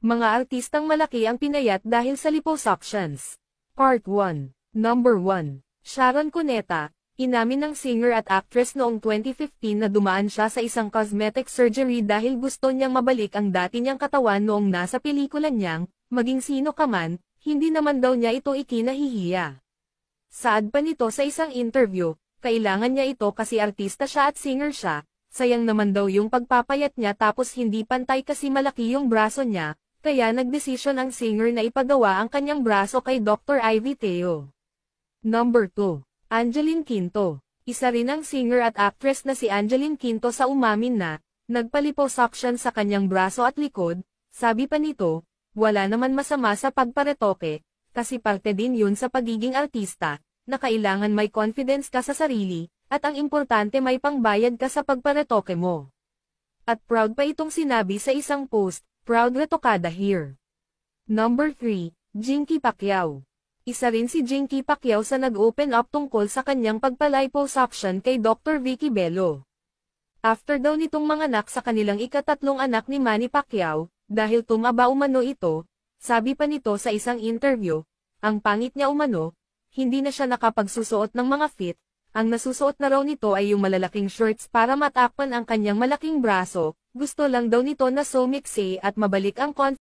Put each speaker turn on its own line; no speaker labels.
Mga artistang malaki ang pinayat dahil sa liposuctions. Part 1. Number 1. Sharon Cuneta. Inamin ng singer at actress noong 2015 na dumaan siya sa isang cosmetic surgery dahil gusto niyang mabalik ang dati niyang katawan noong nasa pelikula niyang, Maging Sino Ka Man, hindi naman daw niya ito ikinahihiya. Saad pa nito sa isang interview, kailangan niya ito kasi artista siya at singer siya, sayang naman daw yung pagpapayat niya tapos hindi pantay kasi malaki yung braso niya, kaya nagdesisyon ang singer na ipagawa ang kanyang braso kay Dr. Ivy Teo. Number 2. Angeline Quinto. Isa rin ang singer at actress na si Angeline Quinto sa umamin na, nagpaliposuction sa kanyang braso at likod, sabi pa nito, wala naman masama sa pagparetoke, kasi parte din yun sa pagiging artista, na kailangan may confidence ka sa sarili, at ang importante may pangbayad ka sa pagparetoke mo. At proud pa itong sinabi sa isang post, proud retokada here. Number 3, Jinky Pacquiao. Isa rin si Jinky Pacquiao sa nag-open up tungkol sa kanyang pagpaliposuction kay Dr. Vicky Bello. After daw nitong manganak sa kanilang ikatatlong anak ni Manny Pacquiao, dahil tumaba umano ito, sabi pa nito sa isang interview, ang pangit niya umano, hindi na siya nakapagsusuot ng mga fit, ang nasusuot na raw nito ay yung malalaking shorts para matakpan ang kanyang malaking braso, gusto lang daw nito na sumiksi at mabalik ang